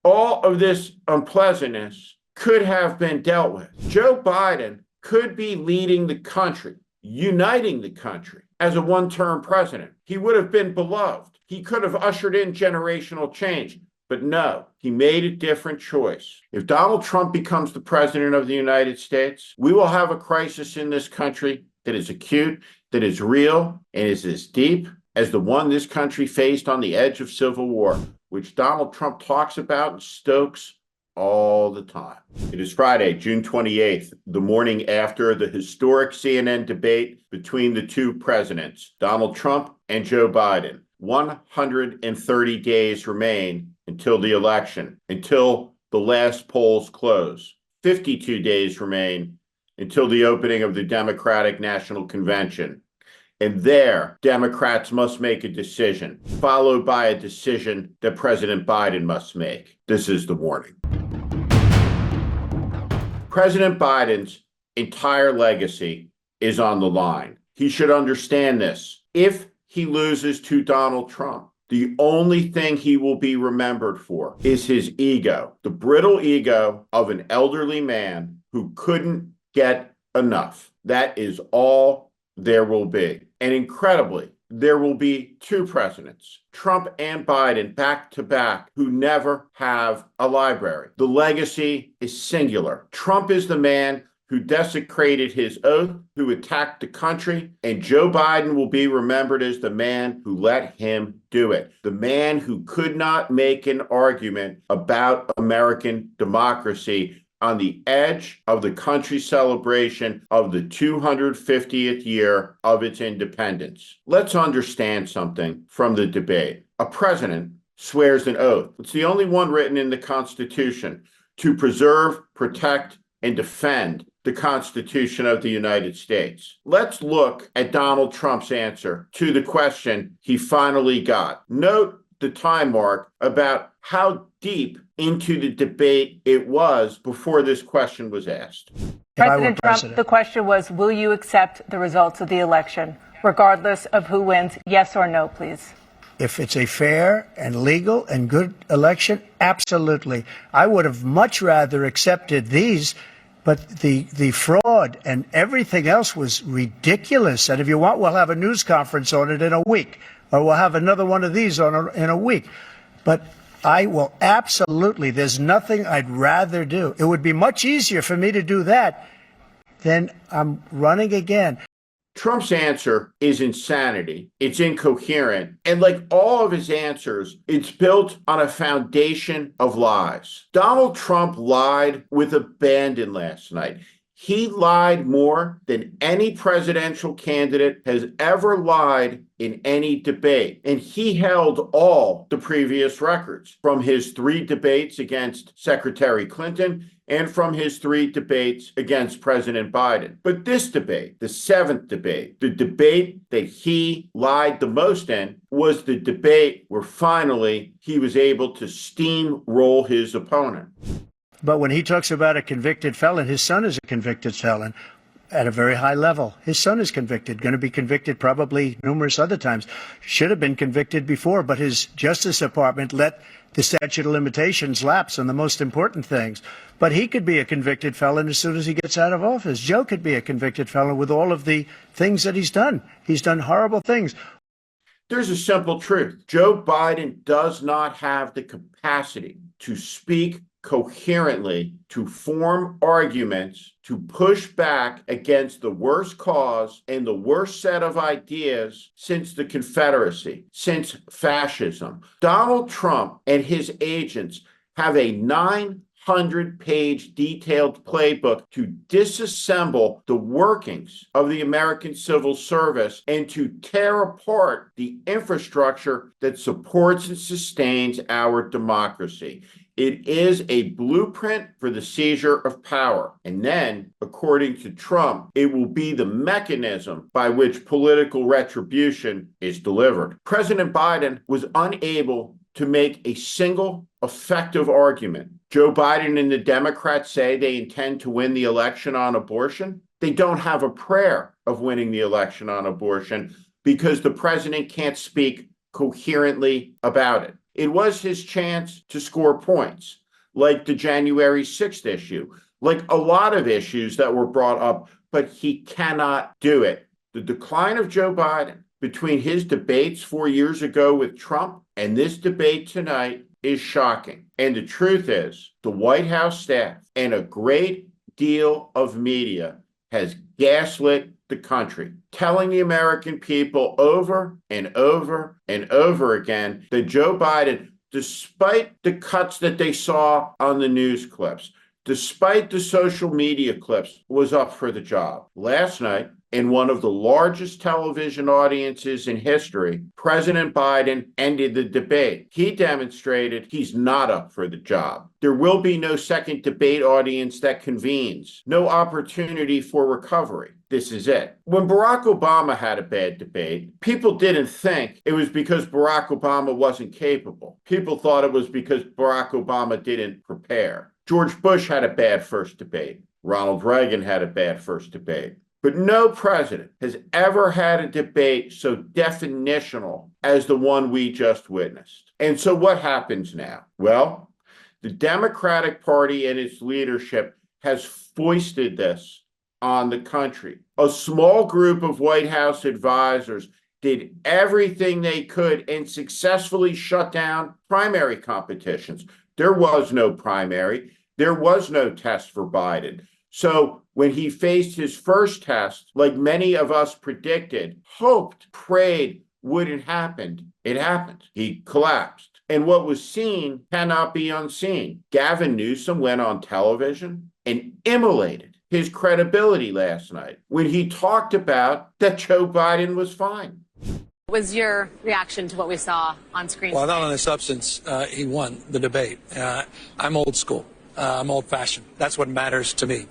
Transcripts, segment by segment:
All of this unpleasantness could have been dealt with. Joe Biden could be leading the country, uniting the country as a one-term president. He would have been beloved. He could have ushered in generational change. But no, he made a different choice. If Donald Trump becomes the president of the United States, we will have a crisis in this country that is acute, that is real, and is as deep as the one this country faced on the edge of civil war, which Donald Trump talks about and stokes all the time. It is Friday, June 28th, the morning after the historic CNN debate between the two presidents, Donald Trump and Joe Biden. 130 days remain until the election, until the last polls close. 52 days remain until the opening of the Democratic National Convention. And there, Democrats must make a decision, followed by a decision that President Biden must make. This is the warning. President Biden's entire legacy is on the line. He should understand this. If he loses to Donald Trump, the only thing he will be remembered for is his ego, the brittle ego of an elderly man who couldn't get enough. That is all there will be. And incredibly, there will be two presidents, Trump and Biden, back to back, who never have a library. The legacy is singular. Trump is the man who desecrated his oath, who attacked the country, and Joe Biden will be remembered as the man who let him do it, the man who could not make an argument about American democracy on the edge of the country's celebration of the 250th year of its independence. Let's understand something from the debate. A president swears an oath. It's the only one written in the Constitution to preserve, protect, and defend the Constitution of the United States. Let's look at Donald Trump's answer to the question he finally got. Note the time mark about how deep into the debate it was before this question was asked. President Trump, the question was, will you accept the results of the election, regardless of who wins? Yes or no, please. If it's a fair and legal and good election, absolutely. I would have much rather accepted these, but the fraud and everything else was ridiculous. And if you want, we'll have a news conference on it in a week, or we'll have another one of these in a week. But I will absolutely, there's nothing I'd rather do. It would be much easier for me to do that than I'm running again. Trump's answer is insanity. It's incoherent. And like all of his answers, it's built on a foundation of lies. Donald Trump lied with abandon last night. He lied more than any presidential candidate has ever lied in any debate. And he held all the previous records from his 3 debates against Secretary Clinton and from his 3 debates against President Biden. But this debate, the 7th debate, the debate that he lied the most in, was the debate where finally he was able to steamroll his opponent. But when he talks about a convicted felon, his son is a convicted felon at a very high level. His son is convicted, going to be convicted probably numerous other times. Should have been convicted before, but his Justice Department let the statute of limitations lapse on the most important things. But he could be a convicted felon as soon as he gets out of office. Joe could be a convicted felon with all of the things that he's done. He's done horrible things. There's a simple truth. Joe Biden does not have the capacity to speak coherently, to form arguments, to push back against the worst cause and the worst set of ideas since the Confederacy, since fascism. Donald Trump and his agents have a 900-page detailed playbook to disassemble the workings of the American civil service and to tear apart the infrastructure that supports and sustains our democracy. It is a blueprint for the seizure of power. And then, according to Trump, it will be the mechanism by which political retribution is delivered. President Biden was unable to make a single effective argument. Joe Biden and the Democrats say they intend to win the election on abortion. They don't have a prayer of winning the election on abortion because the president can't speak coherently about it. It was his chance to score points, like the January 6th issue, like a lot of issues that were brought up, but he cannot do it. The decline of Joe Biden between his debates 4 years ago with Trump and this debate tonight is shocking. And the truth is, the White House staff and a great deal of media has gaslit the country, telling the American people over and over and over again that Joe Biden, despite the cuts that they saw on the news clips, despite the social media clips, was up for the job. Last night, in one of the largest television audiences in history, President Biden ended the debate. He demonstrated he's not up for the job. There will be no second debate audience that convenes, no opportunity for recovery. This is it. When Barack Obama had a bad debate, people didn't think it was because Barack Obama wasn't capable. People thought it was because Barack Obama didn't prepare. George Bush had a bad first debate. Ronald Reagan had a bad first debate. But no president has ever had a debate so definitional as the one we just witnessed. And so what happens now? Well, the Democratic Party and its leadership has foisted this on the country. A small group of White House advisors did everything they could and successfully shut down primary competitions. There was no primary. There was no test for Biden. So when he faced his first test, like many of us predicted, hoped, prayed wouldn't happen, it happened. He collapsed. And what was seen cannot be unseen. Gavin Newsom went on television and immolated his credibility last night when he talked about that Joe Biden was fine. What was your reaction to what we saw on screen? Well, not on the substance. He won the debate. I'm old school. I'm old-fashioned. That's what matters to me.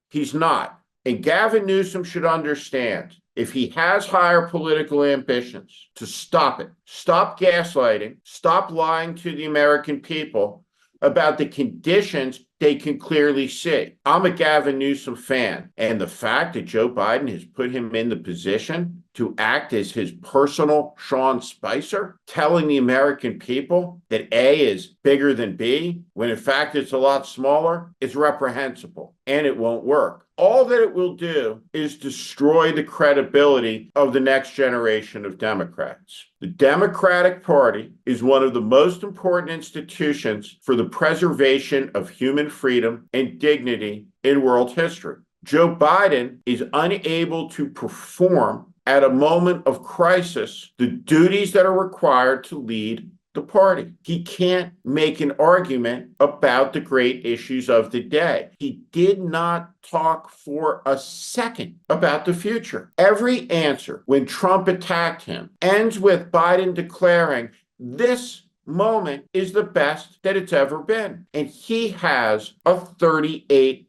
He's not. And Gavin Newsom should understand, if he has higher political ambitions, to stop it. Stop gaslighting. Stop lying to the American people about the conditions they can clearly see. I'm a Gavin Newsom fan, and the fact that Joe Biden has put him in the position to act as his personal Sean Spicer, telling the American people that A is bigger than B, when in fact it's a lot smaller, is reprehensible, and it won't work. All that it will do is destroy the credibility of the next generation of Democrats. The Democratic Party is one of the most important institutions for the preservation of human freedom and dignity in world history. Joe Biden is unable to perform at a moment of crisis the duties that are required to lead the party. He can't make an argument about the great issues of the day. He did not talk for a second about the future. Every answer when Trump attacked him ends with Biden declaring this moment is the best that it's ever been. And he has a 38%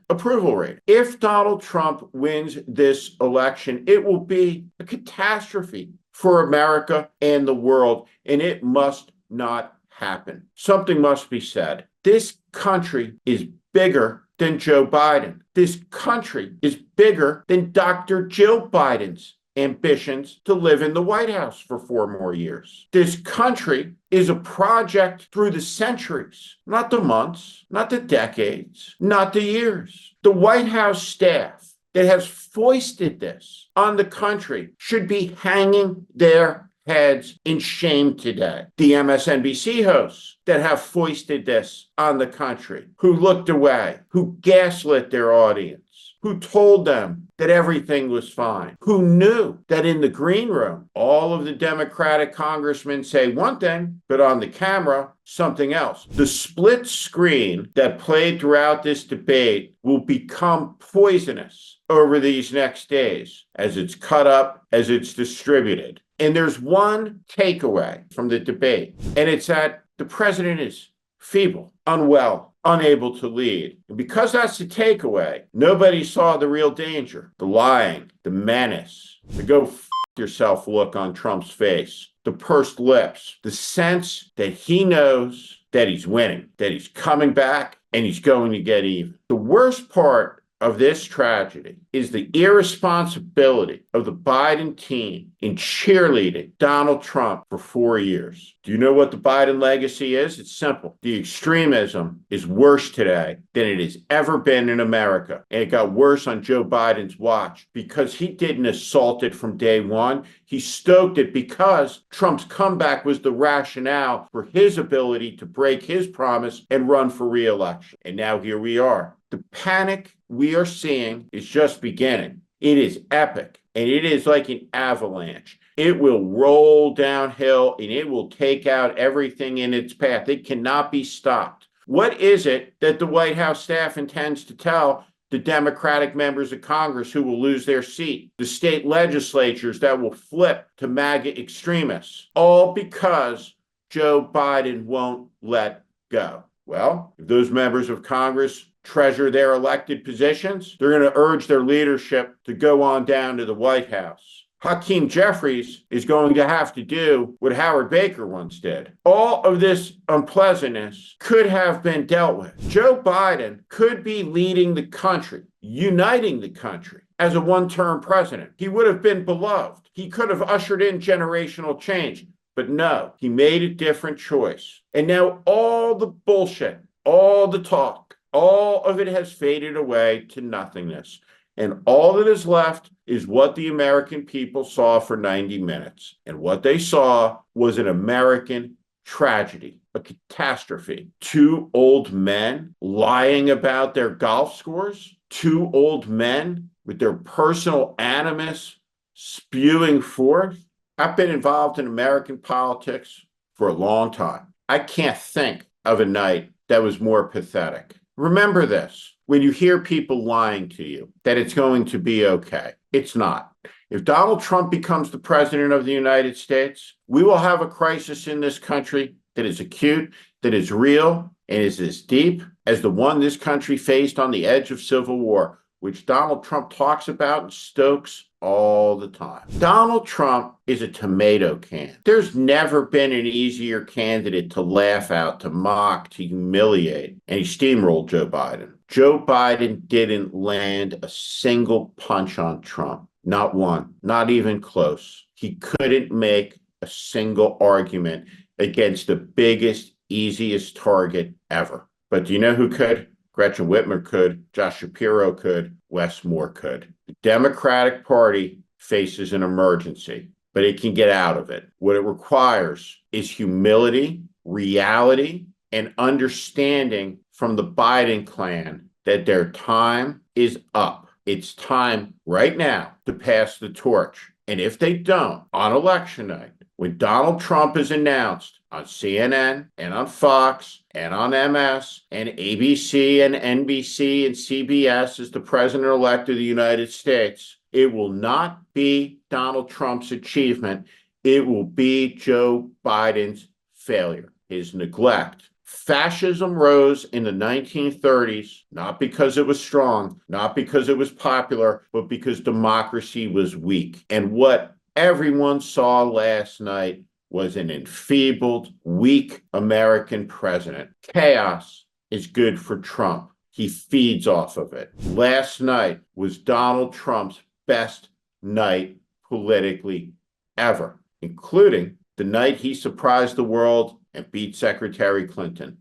approval rate. If Donald Trump wins this election, it will be a catastrophe for America and the world, and it must not happen. Something must be said. This country is bigger than Joe Biden. This country is bigger than Dr. Jill Biden's ambitions to live in the White House for 4 more years. This country is a project through the centuries, not the months, not the decades, not the years. The White House staff that has foisted this on the country should be hanging their heads in shame today. The MSNBC hosts that have foisted this on the country, who looked away, who gaslit their audience, who told them that everything was fine, who knew that in the green room, all of the Democratic congressmen say one thing, but on the camera, something else. The split screen that played throughout this debate will become poisonous over these next days as it's cut up, as it's distributed. And there's one takeaway from the debate, and it's that the president is feeble, unwell, unable to lead. And because that's the takeaway, nobody saw the real danger, the lying, the menace, the go f yourself look on Trump's face, the pursed lips, the sense that he knows that he's winning, that he's coming back, and he's going to get even. The worst part of this tragedy is the irresponsibility of the Biden team in cheerleading Donald Trump for 4 years. Do you know what the Biden legacy is? It's simple. The extremism is worse today than it has ever been in America. And it got worse on Joe Biden's watch because he didn't assault it from day one. He stoked it because Trump's comeback was the rationale for his ability to break his promise and run for re-election. And now here we are. The panic we are seeing is just beginning. It is epic, and it is like an avalanche. It will roll downhill, and it will take out everything in its path. It cannot be stopped. What is it that the White House staff intends to tell the Democratic members of Congress who will lose their seat, the state legislatures that will flip to MAGA extremists, all because Joe Biden won't let go? Well, if those members of Congress treasure their elected positions, they're going to urge their leadership to go on down to the White House. Hakeem Jeffries is going to have to do what Howard Baker once did. All of this unpleasantness could have been dealt with. Joe Biden could be leading the country, uniting the country as a one-term president. He would have been beloved. He could have ushered in generational change. But no, he made a different choice. And now all the bullshit, all the talk, all of it has faded away to nothingness. And all that is left is what the American people saw for 90 minutes. And what they saw was an American tragedy, a catastrophe. Two old men lying about their golf scores, two old men with their personal animus spewing forth. I've been involved in American politics for a long time. I can't think of a night that was more pathetic. Remember this, when you hear people lying to you that it's going to be okay, it's not. If Donald Trump becomes the president of the United States, we will have a crisis in this country that is acute, that is real, and is as deep as the one this country faced on the edge of civil war, which Donald Trump talks about and stokes all the time. Donald Trump is a tomato can. There's never been an easier candidate to laugh at, to mock, to humiliate, and he steamrolled Joe Biden. Joe Biden didn't land a single punch on Trump. Not one, not even close. He couldn't make a single argument against the biggest, easiest target ever. But do you know who could? Gretchen Whitmer could, Josh Shapiro could, Wes Moore could. The Democratic Party faces an emergency, but it can get out of it. What it requires is humility, reality, and understanding from the Biden clan that their time is up. It's time right now to pass the torch. And if they don't, on election night, when Donald Trump is announced on CNN and on Fox and on MS and ABC and NBC and CBS as the president-elect of the United States, it will not be Donald Trump's achievement. It will be Joe Biden's failure, his neglect. Fascism rose in the 1930s, not because it was strong, not because it was popular, but because democracy was weak. And what everyone saw last night was an enfeebled, weak American president. Chaos is good for Trump. He feeds off of it. Last night was Donald Trump's best night politically ever, including the night he surprised the world and beat Secretary Clinton.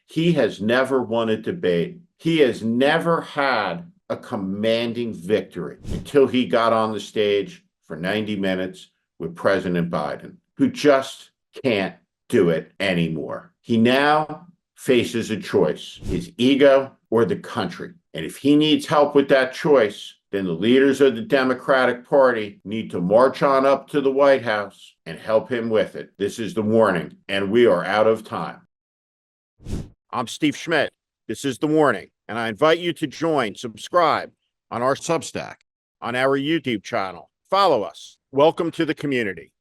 He has never won a debate. He has never had a commanding victory until he got on the stage for 90 minutes with President Biden, who just can't do it anymore. He now faces a choice, his ego or the country. And if he needs help with that choice, then the leaders of the Democratic Party need to march on up to the White House and help him with it. This is the warning, and we are out of time. I'm Steve Schmidt. This is the warning, and I invite you to subscribe on our Substack, on our YouTube channel. Follow us. Welcome to the community.